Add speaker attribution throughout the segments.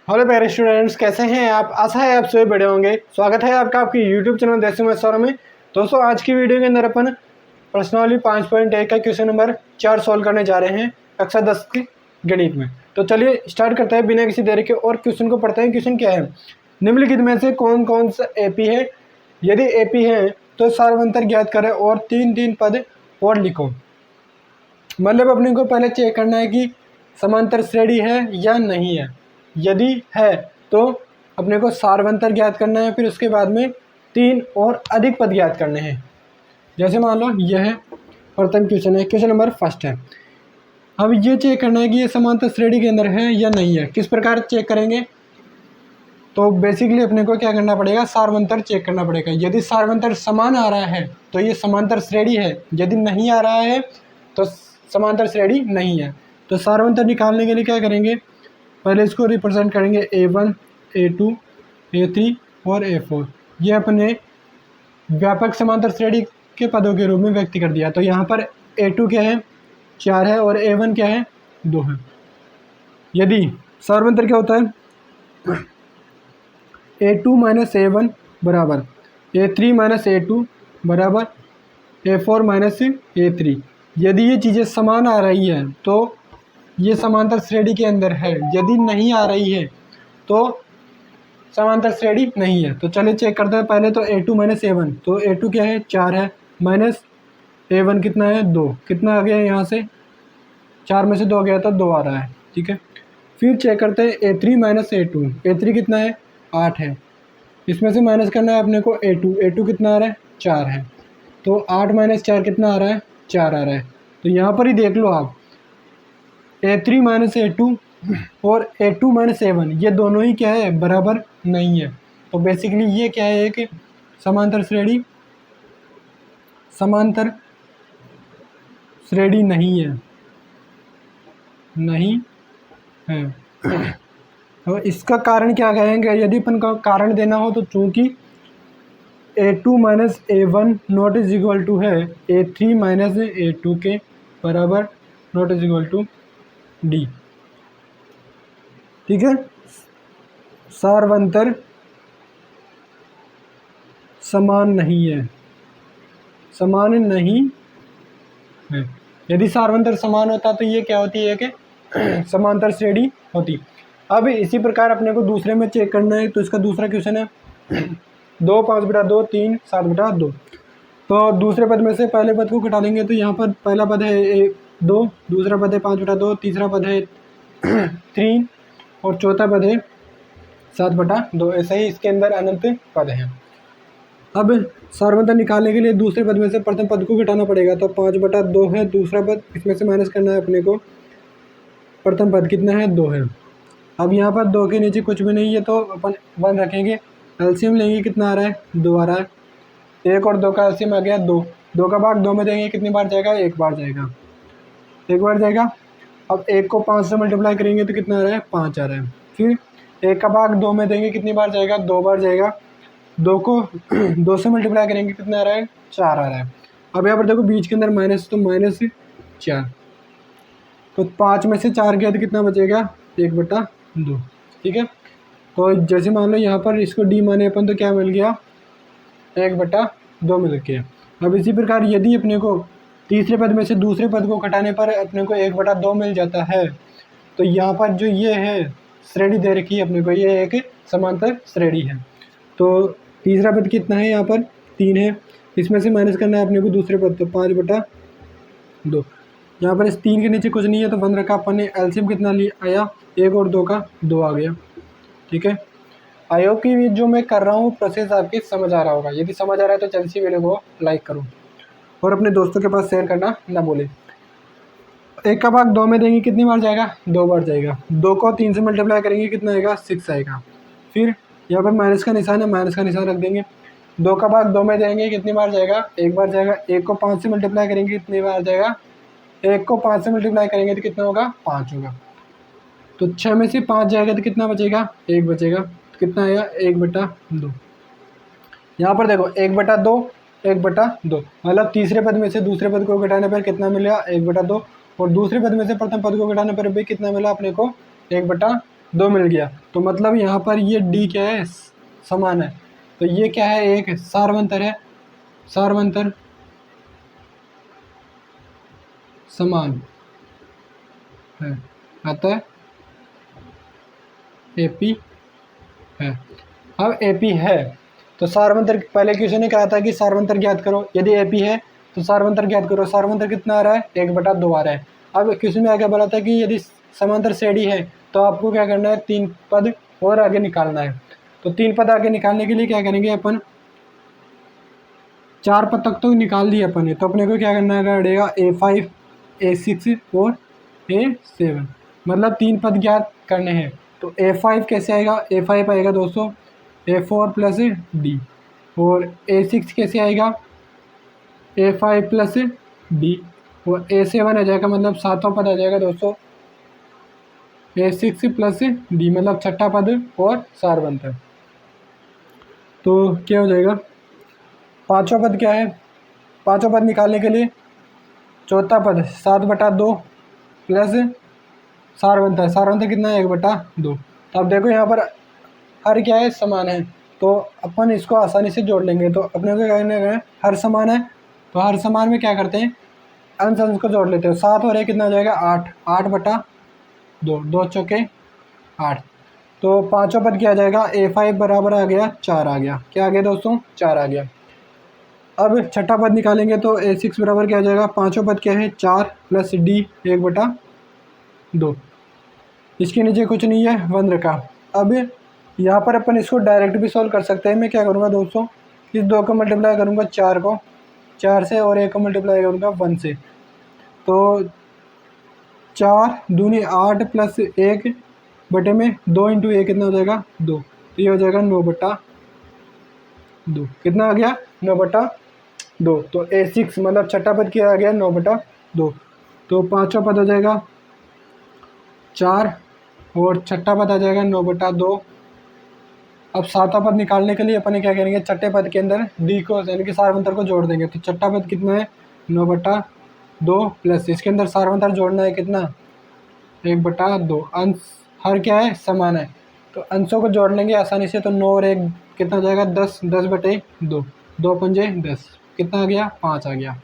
Speaker 1: Hello प्यारे students, कैसे हैं आप। आशा है आप सभी बढ़िया होंगे। स्वागत है आपका आपके यूट्यूब चैनल देसी मैथ्स सौरभ में। दोस्तों, आज की वीडियो के अंदर अपन प्रश्नावली 5.1 का क्वेश्चन नंबर 4 सॉल्व करने जा रहे हैं कक्षा 10 की गणित में। तो चलिए स्टार्ट करते हैं बिना किसी देरी के और क्वेश्चन को पढ़ते हैं। क्वेश्चन क्या है, निम्नलिखित में से कौन कौन सा एपी है। यदि एपी है तो सार्वंतर ज्ञात करें और तीन तीन पद और लिखो। मतलब अपने को पहले चेक करना है कि समांतर श्रेणी है या नहीं है। यदि है तो अपने को सार्वंतर ज्ञात करना है, फिर उसके बाद में तीन और अधिक पद ज्ञात करने हैं। जैसे मान लो यह प्रथम क्वेश्चन है, क्वेश्चन नंबर फर्स्ट है। अब ये चेक करना है कि ये समांतर श्रेणी के अंदर है या नहीं है। किस प्रकार चेक करेंगे, तो बेसिकली अपने को क्या करना पड़ेगा, सार्वंतर चेक करना पड़ेगा। यदि सार्वंतर समान आ रहा है तो ये समांतर श्रेणी है, यदि नहीं आ रहा है तो समांतर श्रेणी नहीं है। तो सार्वंतर निकालने के लिए क्या करेंगे, पहले इसको रिप्रेजेंट करेंगे A1, A2, A3 और A4। ये अपने व्यापक समांतर श्रेणी के पदों के रूप में व्यक्त कर दिया। तो यहाँ पर A2 क्या है, 4 है, और A1 क्या है, 2 है। यदि सार्वंतर क्या होता है, A2 माइनस A1 बराबर A3 माइनस A2 बराबर A4 माइनस A3। यदि ये चीज़ें समान आ रही हैं तो ये समांतर श्रेणी के अंदर है, यदि नहीं आ रही है तो समांतर श्रेणी नहीं है। तो चलिए चेक करते हैं। पहले तो A2 माइनस A1, तो A2 क्या है, 4 है, माइनस A1 कितना है, 2। कितना आ गया यहाँ से, 4 में से 2 गया तो 2 आ रहा है, ठीक है। फिर चेक करते हैं A3 माइनस A2। A3 कितना है, 8 है। इसमें से माइनस करना है अपने को A2 कितना आ रहा है, 4 है। तो 8 माइनस 4 कितना आ रहा है, 4 आ रहा है। तो यहाँ पर ही देख लो आप, A3 माइनस A2 और A2 माइनस A1 ये दोनों ही क्या है, बराबर नहीं है। तो बेसिकली ये क्या है कि समांतर श्रेणी नहीं है, नहीं है। तो इसका कारण क्या कहेंगे, यदि अपन का कारण देना हो तो चूंकि A2 minus A1 not is equal to है A3 माइनस A2 के बराबर, not is equal to D, ठीक है। सार्वंतर समान नहीं है, समान नहीं है। यदि सार्वंतर समान होता तो ये क्या होती है कि समांतर श्रेणी होती। अब इसी प्रकार अपने को दूसरे में चेक करना है। तो इसका दूसरा क्वेश्चन है 2, 5/2, 3, 7/2। तो दूसरे पद में से पहले पद को घटा देंगे। तो यहाँ पर पहला पद है 2, दूसरा पद है 5/2, तीसरा पद है 3 और चौथा पद है 7/2। ऐसे ही इसके अंदर अनंत पद हैं। अब सार्वंतर निकालने के लिए दूसरे पद में से प्रथम पद को घटाना पड़ेगा। तो 5/2 है दूसरा पद, इसमें से माइनस करना है अपने को प्रथम पद कितना है, 2 है। अब यहाँ पर 2 के नीचे कुछ भी नहीं है तो अपन 1 रखेंगे। एलसीएम लेंगे, कितना आ रहा है, 2 आ रहा है। 1 और 2 का एलसीएम आ गया 2। 2 का भाग 2 में देंगे, कितनी बार जाएगा, 1 बार जाएगा, 1 बार जाएगा। अब 1 को 5 से मल्टीप्लाई करेंगे तो कितना आ रहा है, 5 आ रहा है। फिर 1 का भाग 2 में देंगे, कितनी बार जाएगा, 2 बार जाएगा। 2 को 2 से मल्टीप्लाई करेंगे, कितना आ रहा है, 4 आ रहा है। अब यहाँ पर देखो बीच के अंदर माइनस, तो -4। तो 5 में से 4 गया तो कितना बचेगा, 1/2, ठीक है। तो जैसे मान लो यहाँ पर इसको डी माने अपन तो क्या मिल गया, 1/2 मिल गया। अब इसी प्रकार यदि अपने को तीसरे पद में से दूसरे पद को घटाने पर अपने को 1/2 मिल जाता है, तो यहाँ पर जो ये है श्रेणी दे रखी है अपने को, ये एक समांतर श्रेणी है। तो तीसरा पद कितना है, यहाँ पर 3 है, इसमें से माइनस करना है अपने को दूसरे पद, तो 5/2। यहाँ पर इस 3 के नीचे कुछ नहीं है तो 1 रखा अपन ने। एलसीएम कितना लिया आया, 1 और 2 का 2 आ गया, ठीक है। आई होप कि जो मैं कर रहा हूँ प्रोसेस आपकी समझ आ रहा होगा। यदि समझ आ रहा है तो जल्दी से वीडियो को लाइक करो और अपने दोस्तों के पास शेयर करना ना भूलें। 1 का भाग 2 में देंगे, कितनी बार जाएगा, 2 बार जाएगा। 2 को 3 से मल्टीप्लाई करेंगे, कितना आएगा, 6 आएगा। फिर यहाँ पर माइनस का निशान है, माइनस का निशान रख देंगे। 2 का भाग 2 में देंगे, कितनी बार जाएगा, 1 बार जाएगा। 1 को 5 से मल्टीप्लाई करेंगे, कितनी बार जाएगा, 1 को 5 से मल्टीप्लाई करेंगे तो कितना होगा, 5 होगा। तो 6 में से 5 जाएगा तो कितना बचेगा, 1 बचेगा। तो कितना आएगा, 1/2। यहाँ पर देखो 1/2, 1/2, मतलब तीसरे पद में से दूसरे पद को घटाने पर कितना मिलेगा, 1/2। और दूसरे पद में से प्रथम पद को घटाने पर भी कितना मिला अपने को, 1/2। 2 मिल गया। तो मतलब यहाँ पर ये डी क्या है, समान है। तो ये क्या है, एक सार्वंतर है, सार्वंतर समान है, अतः एपी है। अब एपी है तो सार्वंतर, पहले क्वेश्चन ने कहा था कि सार्वंतर ज्ञात करो, यदि एपी है तो सार्वंतर ज्ञात करो। सार्वंतर कितना आ रहा है, 1/2 आ रहा है। अब क्वेश्चन में आगे बोला था कि यदि समांतर श्रेणी है तो आपको क्या करना है, 3 पद और आगे निकालना है। तो 3 पद आगे निकालने के लिए क्या करेंगे अपन, 4 पद तक तो निकाल दिए अपन ने, तो अपने को क्या करना पड़ेगा, A5 A6 और A7, मतलब 3 पद ज्ञात करने हैं। तो A5 कैसे आएगा, A5 आएगा दोस्तों A4 प्लस डी, और A6 कैसे आएगा, A5 प्लस डी, और A7 आ जाएगा, मतलब 7वां पद आ जाएगा दोस्तों A6 प्लस डी, मतलब 6ठा पद और सार्वंतर। तो क्या हो जाएगा, 5वां पद क्या है, 5वां पद निकालने के लिए 4था पद 7/2 प्लस सार्वंतर, सार्वंतर कितना है, 1/2। तो अब देखो यहाँ पर हर क्या है, समान है, तो अपन इसको आसानी से जोड़ लेंगे। तो अपने को क्या करना है, हर समान है तो हर समान में क्या करते हैं, अंश अंश को जोड़ लेते हो। 7 और 1 कितना हो जाएगा, 8, 8/2, 2 चौके 8। तो 5वां पद क्या आ जाएगा, A5 बराबर आ गया 4 आ गया, क्या आ गया दोस्तों, 4 आ गया। अब 6ठा पद निकालेंगे तो A6 बराबर क्या आ जाएगा, 5वां पद क्या है, 4 प्लस डी 1/2, इसके नीचे कुछ नहीं है, 1 रखा। अब यहाँ पर अपन इसको डायरेक्ट भी सॉल्व कर सकते हैं। मैं क्या करूँगा दोस्तों, इस 2 को मल्टीप्लाई करूँगा 4 से, और 1 को मल्टीप्लाई करूँगा 1 से। तो 4 दूनी 8 प्लस 1 बटे में 2 इंटू 1 कितना हो जाएगा, 2। तो ये हो जाएगा 9/2, कितना आ गया, 9/2। तो A6 मतलब 6ठा पद क्या आ गया, 9/2। तो 5वां पद हो जाएगा 4 और 6ठा पद आ जाएगा 9/2। अब 7वां पद निकालने के लिए अपन क्या करेंगे, 6ठे पद के अंदर डी को यानी कि सार्वंतर को जोड़ देंगे। तो 6ठा पद कितना है, 9/2 प्लस इसके अंदर सार्वंतर जोड़ना है कितना, 1/2। अंश हर क्या है, समान है, तो अंशों को जोड़ लेंगे आसानी से। तो 9 और 1 कितना हो जाएगा, 10, 10/2, 2 पंजे 10, कितना आ गया, 5 आ गया।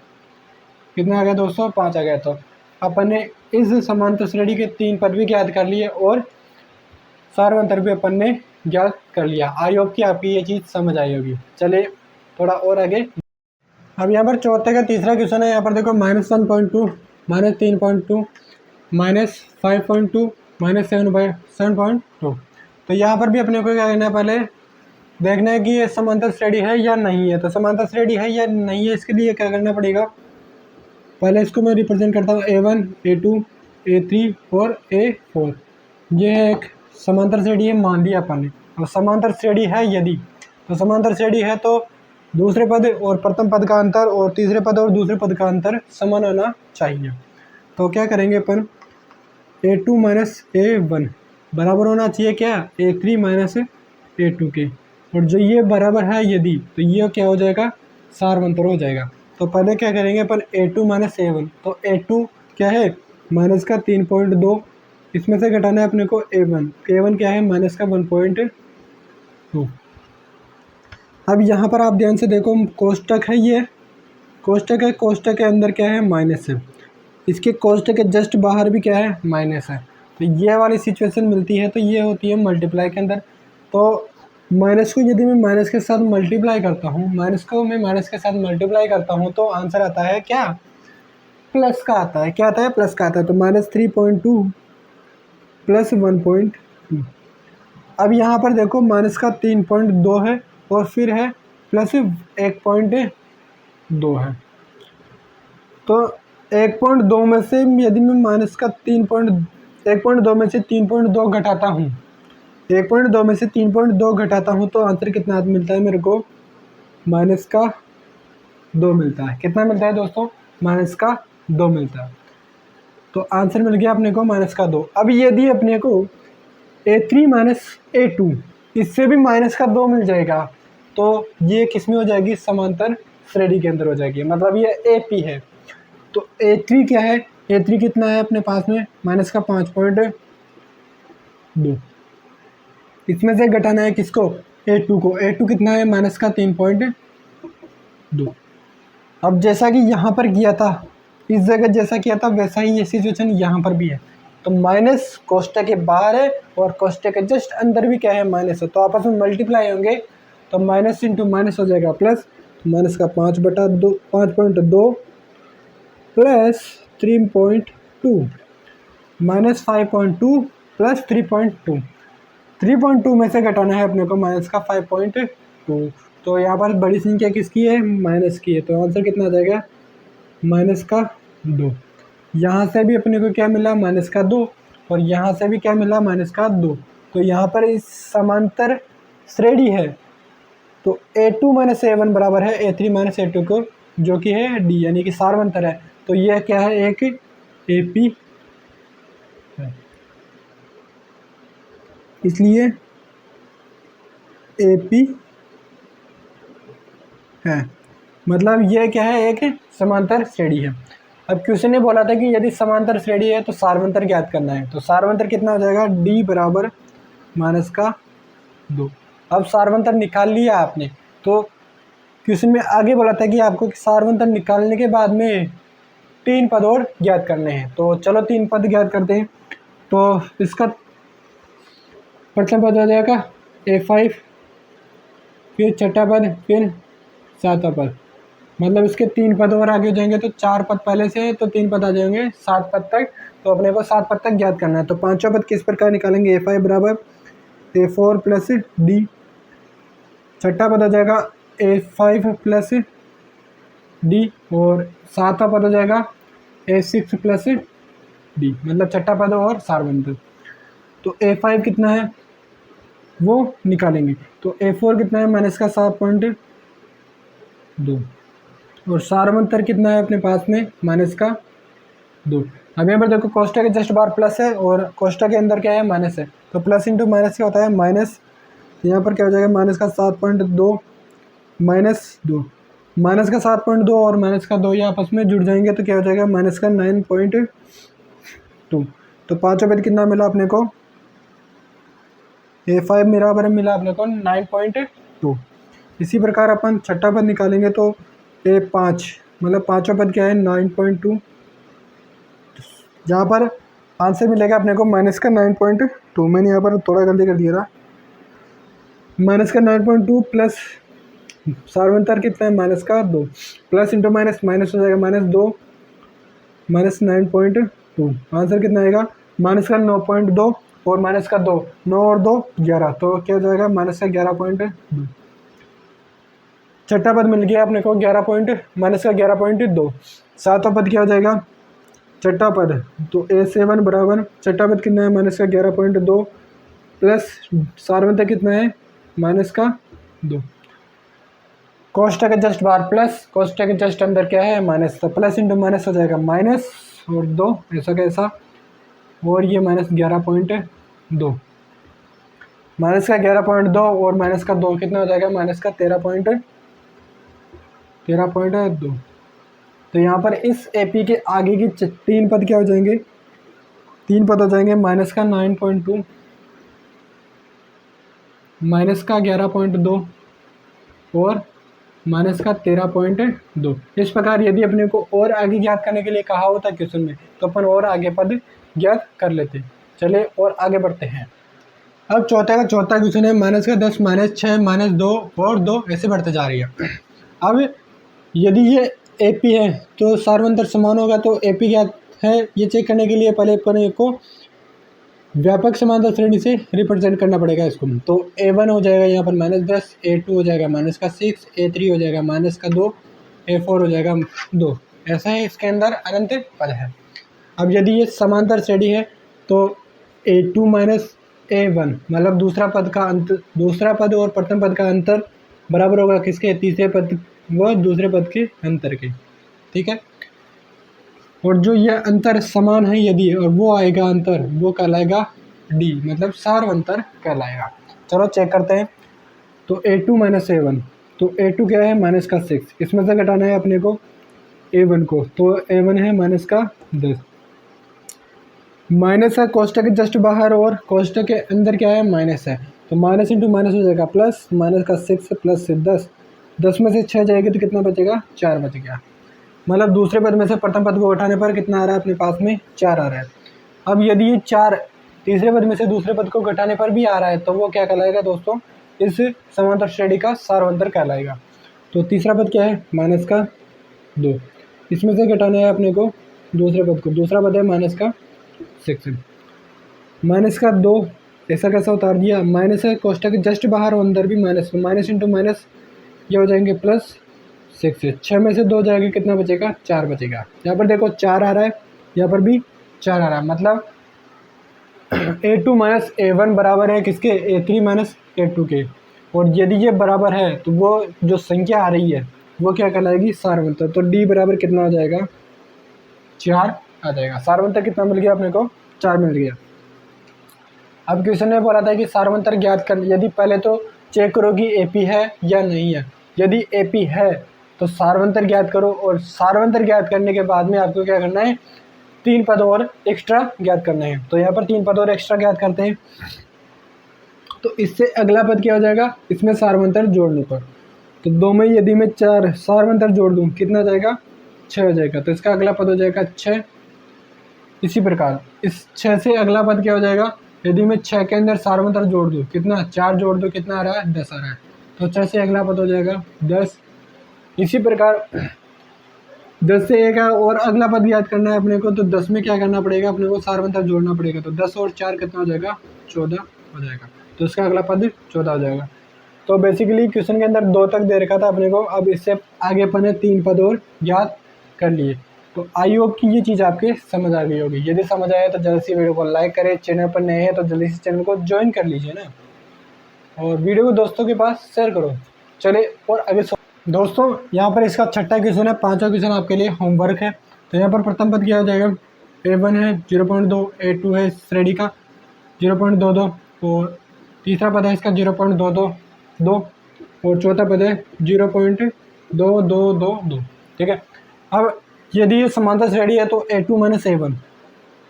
Speaker 1: कितना आ गया दोस्तों, 5 आ गया। तो अपन ने इस समांतर श्रेणी के 3 पद भी ज्ञात कर लिए और सार्वंतर भी अपन ने ज्ञात कर लिया। आई होप कि आपकी ये चीज़ समझ आई होगी। चलिए थोड़ा और आगे। अब यहाँ पर चौथे का तीसरा क्वेश्चन है। यहाँ पर देखो -1.2, -3.2, -5.2, -7.2। तो यहाँ पर भी अपने को क्या करना है, पहले देखना है कि ये समांतर श्रेणी है या नहीं है। तो समांतर श्रेणी है या नहीं है, इसके लिए क्या करना पड़ेगा, पहले इसको मैं रिप्रेजेंट करता हूँ A1, A2, A3 और A4। ये एक समांतर श्रेणी है, मान लिया अपन ने। और समांतर श्रेणी है यदि, तो समांतर श्रेणी है तो दूसरे पद और प्रथम पद का अंतर और तीसरे पद और दूसरे पद का अंतर समान होना चाहिए। तो क्या करेंगे अपन, A2 माइनस A1 बराबर होना चाहिए क्या, A3 माइनस A2 के। और जो ये बराबर है यदि, तो ये क्या हो जाएगा, सार्वंतर हो जाएगा। तो पहले क्या करेंगे अपन, A2 माइनस A1। तो A2 क्या है, माइनस का 3.2, इसमें से घटाना है अपने को A1। A1 क्या है, माइनस का 1.2। अब यहाँ पर आप ध्यान से देखो, कोष्टक है, ये कोष्टक है, कोष्टक के अंदर क्या है, माइनस है, इसके कोष्टक के जस्ट बाहर भी क्या है, माइनस है। तो ये वाली सिचुएशन मिलती है, तो ये होती है मल्टीप्लाई के अंदर। तो माइनस को यदि मैं माइनस के साथ मल्टीप्लाई करता हूँ, माइनस को मैं माइनस के साथ मल्टीप्लाई करता हूँ, तो आंसर आता है क्या, प्लस का आता है। क्या आता है, प्लस का आता है। तो -3.2 प्लस 1.2। अब यहाँ पर देखो माइनस का 3.2 है और फिर है प्लस 1.2 है। तो 1.2 में से यदि मैं माइनस का 1.2 में से 3.2 घटाता हूँ, 1.2 में से 3.2 घटाता हूँ, तो आंसर कितना मिलता है मेरे को, -2 मिलता है। कितना मिलता है दोस्तों, -2 मिलता है। तो आंसर मिल गया अपने को -2। अब यदि अपने को A3 माइनस A2 इससे भी -2 मिल जाएगा, तो ये किस में हो जाएगी, समांतर श्रेणी के अंदर हो जाएगी, मतलब ये AP है। तो A3 क्या है, A3 कितना है अपने पास में, -5.2। इसमें से घटाना है किसको, A2 को। A2 कितना है, माइनस का 3.2। अब जैसा कि यहाँ पर किया था, इस जगह जैसा किया था वैसा ही ये सिचुएशन यहाँ पर भी है। तो माइनस कोष्टक के बाहर है और कोष्टक के जस्ट अंदर भी क्या है, माइनस है। तो आपस में मल्टीप्लाई होंगे तो माइनस इंटू माइनस हो जाएगा प्लस। तो माइनस का 5.2 प्लस 3.2 माइनस 5.2 प्लस 3.2। 3.2 में से घटाना है अपने को माइनस का 5.2। तो यहाँ पर बड़ी संख्या किसकी है, माइनस की है। तो आंसर कितना आ जाएगा, माइनस का 2। यहाँ से भी अपने को क्या मिला, माइनस का 2, और यहाँ से भी क्या मिला, माइनस का 2। तो यहाँ पर इस समांतर श्रेणी है तो A2 माइनस A1 बराबर है A3 माइनस A2 को, जो कि है D, यानी कि सार्वंतर है। तो यह क्या है, एक AP है, इसलिए AP है। मतलब यह क्या है, एक समांतर श्रेणी है। अब क्वेश्चन ने बोला था कि यदि समांतर श्रेणी है तो सार्वंतर ज्ञात करना है। तो सार्वंतर कितना हो जाएगा, D बराबर माइनस का 2। अब सार्वंतर निकाल लिया आपने, तो क्वेश्चन में आगे बोला था कि आपको सार्वंतर निकालने के बाद में 3 पद और ज्ञात करने हैं। तो चलो 3 पद ज्ञात करते हैं। तो इसका प्रथम पद हो जाएगा A5, फिर छठा पद, फिर सातवां पद। मतलब इसके 3 पद और आगे हो जाएंगे। तो 4 पद पहले से है तो 3 पद आ जाएंगे 7 पद तक। तो अपने को 7 पद तक ज्ञात करना है। तो पांचवा पद किस प्रकार निकालेंगे, A5 बराबर A4 प्लस D। छठा पद हो जाएगा A5 प्लस D, और सातवां पद हो जाएगा A6 प्लस D, मतलब छठा पद और सार्वंतर। तो A5 कितना है वो निकालेंगे। तो A4 कितना है, माइनस का 7.2, और सार्वंतर कितना है अपने पास में, माइनस का 2। अब यहाँ पर देखो कोष्टक के जस्ट बाहर प्लस है और कोष्टक के अंदर क्या है, माइनस है। तो प्लस इंटू माइनस क्या होता है, माइनस। तो यहाँ पर क्या हो जाएगा, माइनस का 7.2 माइनस 2, माइनस का 7.2 और माइनस का 2 ये आपस में जुड़ जाएंगे तो क्या हो जाएगा, माइनस का 9.2। तो पाँचों पद कितना मिला अपने को, A5 बराबर मिला अपने को 9.2। इसी प्रकार अपन छठा पद निकालेंगे तो A5, मतलब पाँचों पद क्या है, 9.2। जहाँ पर आंसर मिलेगा अपने को माइनस का 9.2। मैंने यहाँ पर थोड़ा गलती कर दिया था, माइनस का 9.2 प्लस सार्वंतर कितना है, माइनस का 2, प्लस इंटू माइनस माइनस हो जाएगा, माइनस 2 माइनस 9.2। आंसर कितना आएगा, माइनस का 9.2 और माइनस का 2, 9 और 2 11। तो क्या हो जाएगा, माइनस का 11.2। छठा पद मिल गया अपने को माइनस का 11.2। सातवां पद क्या हो जाएगा, छठा पद, तो A7 बराबर छठा पद कितना है, माइनस का 11.2 प्लस सार्वंतर कितना है, माइनस का 2। कोष्टक के जस्ट बाहर प्लस, कोष्टक के जस्ट अंदर क्या है, माइनस। तो प्लस इंटू माइनस हो जाएगा माइनस और 2, ऐसा कैसा, और ये माइनस 11.2, माइनस का 11.2 और माइनस का 2 कितना हो जाएगा, माइनस का 13.2। तो यहाँ पर इस AP के आगे की 3 पद क्या हो जाएंगे, 3 पद हो जाएंगे, माइनस का 9.2, माइनस का 11.2 और माइनस का 13.2। इस प्रकार यदि अपने को और आगे ज्ञात करने के लिए कहा होता क्वेश्चन में तो अपन और आगे पद ज्ञात कर लेते। चलिए और आगे बढ़ते हैं। अब चौथा क्वेश्चन है, माइनस का 10 माइनस 6 माइनस 2 और 2 ऐसे बढ़ते जा रही है। अब यदि ये AP है तो सार्वंतर समान होगा। तो AP क्या है ये चेक करने के लिए पहले अपने को व्यापक समांतर श्रेणी से रिप्रेजेंट करना पड़ेगा इसको। तो A1 हो जाएगा यहाँ पर माइनस 10, A2 हो जाएगा माइनस का 6, A3 हो जाएगा माइनस का 2, A4 हो जाएगा 2। ऐसा है, इसके अंदर अनंत पद है। अब यदि ये समांतर श्रेणी है तो A2 माइनस A1, मतलब दूसरा पद और प्रथम पद का अंतर बराबर होगा किसके, तीसरे पद व दूसरे पद के अंतर के। ठीक है, और जो ये अंतर समान है यदि, और वो आएगा अंतर, वो कहलाएगा D, मतलब सार्वंतर कहलाएगा। चलो चेक करते हैं। तो A2 माइनस A1, तो A2 क्या है, माइनस का 6, इसमें से घटाना है अपने को A1 को। तो A1 है माइनस का 10, माइनस है कोष्टक के जस्ट बाहर और कोष्टक के अंदर क्या है, माइनस है। तो माइनस इंटू माइनस हो जाएगा प्लस, माइनस का 6 प्लस से 10, 10 में से 6 जाएगी तो कितना बचेगा, 4 बच गया। मतलब दूसरे पद में से प्रथम पद को उठाने पर कितना आ रहा है अपने पास में, 4 आ रहा है। अब यदि ये 4 तीसरे पद में से दूसरे पद को घटाने पर भी आ रहा है तो वो क्या कहलाएगा दोस्तों, इस समांतर श्रेणी का सारवंतर कहलाएगा। तो तीसरा पद क्या है, माइनस का 2, इसमें से घटाना है अपने को दूसरे पद को, दूसरा पद है माइनस का 6, माइनस का 2 ऐसा कैसा उतार दिया, माइनस है कोष्टक जस्ट बाहर और अंदर भी माइनस, माइनस इंटू माइनस ये हो जाएंगे प्लस 6, 6 में से 2 जाएगा कितना बचेगा, 4 बचेगा। यहाँ पर देखो 4 आ रहा है, यहाँ पर भी 4 आ रहा है, मतलब A2 माइनस A1 बराबर है किसके, A3 माइनस A2 के। और यदि ये बराबर है तो वो जो संख्या आ रही है वो क्या कहलाएगी, सारवंतर। तो D बराबर कितना हो जाएगा, 4 आ जाएगा। सारवंतर कितना मिल गया अपने को, 4 मिल गया। अब क्वेश्चन ने बोला था कि सारवंतर ज्ञात कर, यदि पहले तो चेक करो कि AP है या नहीं है। यदि AP है तो सारवंतर ज्ञात करो, और सारवंतर ज्ञात करने के बाद में आपको क्या करना है, 3 पद और एक्स्ट्रा ज्ञात करने हैं। तो यहाँ पर 3 पद और एक्स्ट्रा ज्ञात करते हैं। तो इससे अगला पद क्या हो जाएगा, इसमें सारवंतर जोड़ने पर, तो 2 में यदि मैं 4 सारवंतर जोड़ दूँ कितना जाएगा, 6 हो जाएगा। तो इसका अगला पद हो जाएगा 6। इसी प्रकार इस 6 से अगला पद क्या हो जाएगा, यदि मैं 6 के अंदर सारवंतर जोड़ दूँ कितना, 4 जोड़ दूँ कितना आ रहा है, 10 आ रहा है। तो 6 से अगला पद हो जाएगा 10। इसी प्रकार 10 से एक और अगला पद याद करना है अपने को, तो 10 में क्या करना पड़ेगा अपने को, सारवंतर जोड़ना पड़ेगा। तो 10 और 4 कितना हो जाएगा, 14 हो जाएगा। तो इसका अगला पद 14 हो जाएगा। तो बेसिकली क्वेश्चन के अंदर 2 तक दे रखा था अपने को, अब इससे आगे अपन ने 3 पद और याद कर लिए। तो आई होप कि ये चीज़ आपके समझ आ गई होगी। यदि समझ आया तो जल्दी से वीडियो को लाइक करें, चैनल पर नए हैं तो जल्दी से चैनल को ज्वाइन कर लीजिए ना, और वीडियो को दोस्तों के पास शेयर करो। चलिए और आगे दोस्तों यहाँ पर इसका छठा क्वेश्चन है, 5वां क्वेश्चन आपके लिए होमवर्क है। तो यहाँ पर प्रथम पद क्या हो जाएगा, A1 है 0.2, A2 है श्रेणी का 0.22, और तीसरा पद है इसका 0.222, और चौथा पद है 0.2222। ठीक है। अब यदि ये समांतर श्रेणी है तो A2 minus A1,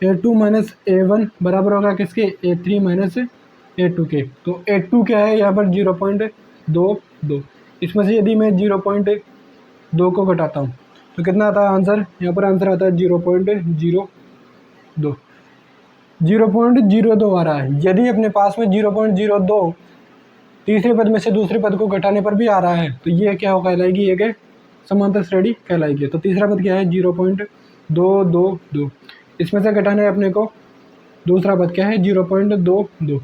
Speaker 1: A2 minus A1 बराबर होगा किसके, A3 माइनस A2 के। तो A2 क्या है यहाँ पर 0.22, इसमें से यदि मैं 0.2 को घटाता हूँ तो कितना आता है आंसर, यहाँ पर आंसर आता है 0.02, 0.02 आ रहा है। यदि अपने पास में 0.02 तीसरे पद में से दूसरे पद को घटाने पर भी आ रहा है तो ये क्या हो कहलाएगी, एक समांतर श्रेणी कहलाएगी। तो तीसरा पद क्या है, 0.222, इसमें से घटाना है अपने को दूसरा पद क्या है, 0.22।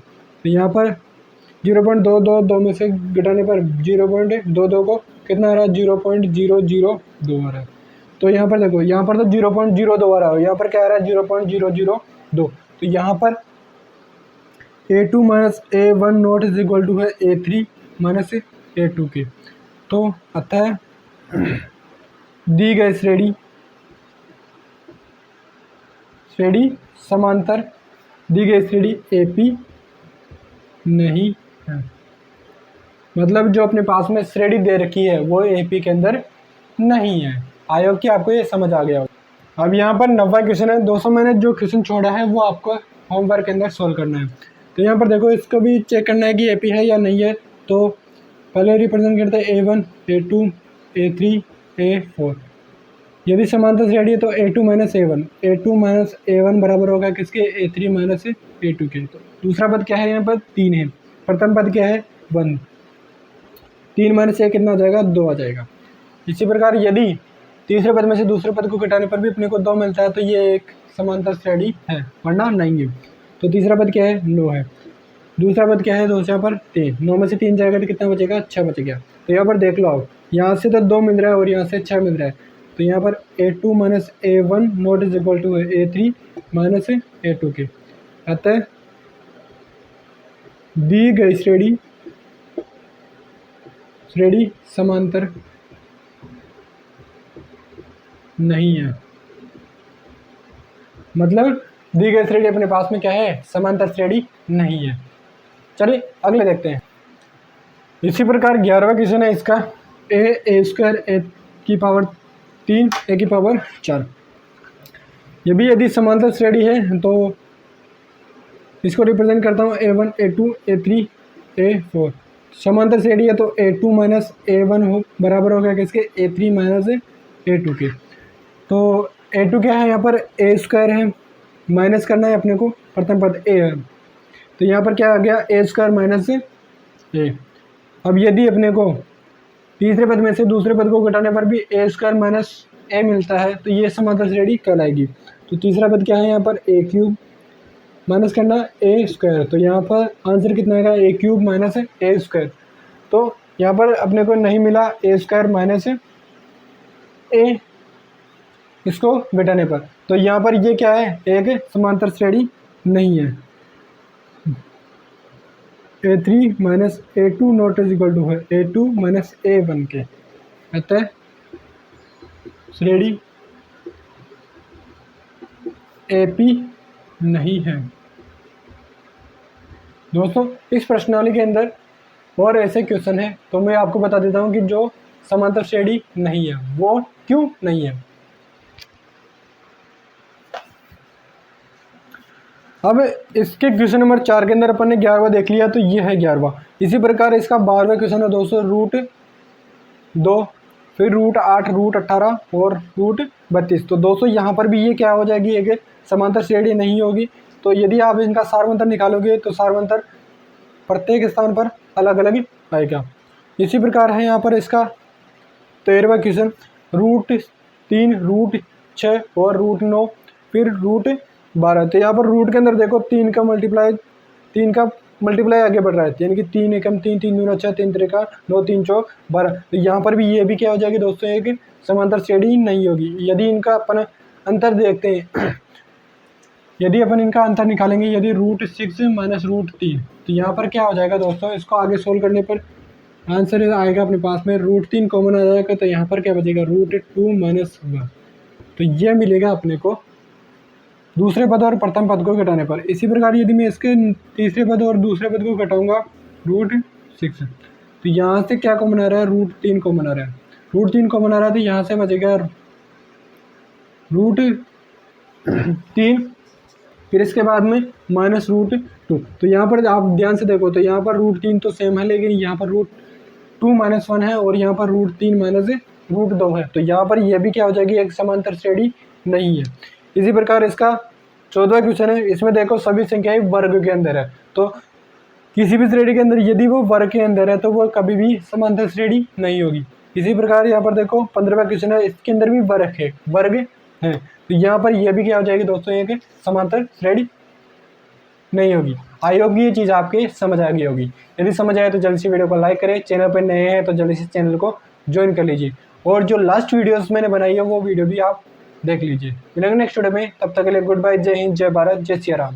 Speaker 1: तो यहाँ पर 0.222 में से घटाने पर 0.22 को कितना आ रहा है, 0.002 आ रहा है। तो यहाँ पर देखो, यहाँ पर तो 0.02 आ रहा है, यहाँ पर क्या आ रहा है, 0.002। तो यहाँ पर A2 minus A1 not is equal to है A3 माइनस A2 के। तो अतः दी गई श्रेणी समांतर, दी गई श्रेणी AP नहीं है। मतलब जो अपने पास में श्रेणी दे रखी है वो AP के अंदर नहीं है। आई होप कि आपको ये समझ आ गया होगा। अब यहाँ पर 9वां क्वेश्चन है। दोस्तों मैंने जो क्वेश्चन छोड़ा है वो आपको होमवर्क के अंदर सोल्व करना है। तो यहाँ पर देखो, इसको भी चेक करना है कि AP है या नहीं है। तो पहले रिप्रेजेंट करते हैं A1, A2, A3, A4। यदि समांतर श्रेणी है तो A2 minus A1, A2 minus A1 बराबर होगा किसके, A3 माइनस A2 के। तो दूसरा पद क्या है, यहाँ पर 3 है। प्रथम पद क्या है, 1। 3 माइनस 1 कितना आ जाएगा, 2 आ जाएगा। इसी प्रकार यदि तीसरे पद में से दूसरे पद को घटाने पर भी अपने को 2 मिलता है तो ये एक समांतर श्रेणी है, वरना नहीं है। तो तीसरा पद क्या है, 9 है। दूसरा पद क्या है दोस्त, यहाँ पर 3। 9 में से 3 जाएगा तो कितना बचेगा, 6 बच गया। तो यहाँ पर देख लो आप, यहाँ से तो 2 मिल रहा है और यहाँ से 6 मिल रहा है। तो यहाँ पर A2 minus A1 not is equal to है A3 माइनस A2 के। अतः दी गई श्रेणी समांतर नहीं है। मतलब दी गई श्रेणी अपने पास में क्या है, समांतर श्रेणी नहीं है। चलिए अगले देखते हैं। इसी प्रकार 11वां क्वेश्चन है इसका, a स्क्वायर a की पावर 3 a की पावर 4। ये भी यदि समांतर श्रेणी है तो इसको रिप्रेजेंट करता हूँ A1, A2, A3, A4। समांतर श्रेणी है तो A2 माइनस A1 हो बराबर हो गया किसके, A3 माइनस A2 के। तो A2 क्या है यहाँ पर, A स्क्वायर है, माइनस करना है अपने को, प्रथम पद A है, तो यहाँ पर क्या आ गया, A स्क्वायर माइनस A। अब यदि अपने को तीसरे पद में से दूसरे पद को घटाने पर भी A स्क्वायर माइनस A मिलता है तो ये समांतर श्रेणी कहलाएगी। तो तीसरा पद क्या है यहाँ पर, A क्यूब माइनस करना A स्क्वायर, तो यहाँ पर आंसर कितना आएगा, A cube minus A square. तो यहाँ पर अपने को नहीं मिला A स्क्वायर माइनस A इसको घटाने पर, तो यहाँ पर ये क्या है, एक समांतर श्रेणी नहीं है। A3 minus A2 not is equal to है A2 माइनस A1 के, अतः श्रेणी AP नहीं है। दोस्तों इस प्रश्नावली के अंदर और ऐसे क्वेश्चन है, तो मैं आपको बता देता हूँ कि जो समांतर श्रेणी नहीं है वो क्यों नहीं है। अब इसके क्वेश्चन नंबर 4 के अंदर अपन ने 11वां देख लिया, तो ये है 11वां। इसी प्रकार इसका 12वां क्वेश्चन है दोस्तों, रूट 2, फिर रूट 8, रूट 18 और रूट 32। तो दोस्तों यहाँ पर भी ये क्या हो जाएगी, एक समांतर श्रेणी नहीं होगी। तो यदि आप इनका सारवंतर निकालोगे तो सारवंतर प्रत्येक स्थान पर अलग अलग आएगा। इसी प्रकार है यहाँ पर इसका 13वां क्वेश्चन, रूट 3, रूट 6 और रूट 9, फिर रूट 12। तो यहाँ पर रूट के अंदर देखो 3 का मल्टीप्लाई आगे बढ़ रहा है, यानी कि 3 एकम 3, 3 दूना 6, 3 त्रिका 9, 3 चौक 12। तो यहाँ पर भी ये भी क्या हो जाएगी दोस्तों, एक समांतर श्रेणी नहीं होगी। यदि इनका अपन अंतर देखते हैं यदि अपन इनका अंतर निकालेंगे, यदि रूट 6 माइनस रूट 3, तो यहाँ पर क्या हो जाएगा दोस्तों, इसको आगे सोल्व करने पर आंसर आएगा अपने पास में, रूट 3 कॉमन आ जाएगा, तो यहाँ पर क्या बचेगा, रूट 2 माइनस 1। तो ये मिलेगा अपने को दूसरे पद और प्रथम पद को घटाने पर। इसी प्रकार यदि मैं इसके तीसरे पद और दूसरे पद को घटाऊंगा, रूट 6, तो यहाँ से क्या कॉमन आ रहा है, रूट 3 कॉमन आ रहा है, रूट 3 कॉमन आ रहा है, तो यहाँ से बचेगा रूट 3, फिर इसके बाद में माइनस रूट 2। तो यहाँ पर आप ध्यान से देखो, तो यहाँ पर रूट 3 तो सेम है, लेकिन यहाँ पर रूट 2 माइनस 1 है और यहाँ पर रूट 3 माइनस रूट 2 है। तो यहाँ पर यह भी क्या हो जाएगी, एक समांतर श्रेणी नहीं है। इसी प्रकार इसका 14वां क्वेश्चन है, इसमें देखो सभी संख्याएं वर्ग के अंदर है, तो किसी भी श्रेणी के अंदर यदि वो वर्ग के अंदर है तो वो कभी भी समांतर श्रेणी नहीं होगी। इसी प्रकार यहाँ पर देखो 15वां क्वेश्चन है, इसके अंदर भी वर्ग है, तो यहाँ पर यह भी क्या हो जाएगी दोस्तों, एक समांतर श्रेणी नहीं होगी। आई होप ये चीज़ आपके समझ आ गई होगी। यदि समझ आए तो जल्दी से वीडियो को लाइक करें, चैनल पर नए हैं तो जल्दी से चैनल को ज्वाइन कर लीजिए, और जो लास्ट वीडियोस मैंने बनाई है वो वीडियो भी आप देख लीजिए। मिलेंगे नेक्स्ट वीडियो में, तब तक के लिए गुड बाय, जय हिंद, जय भारत, जय सिया राम।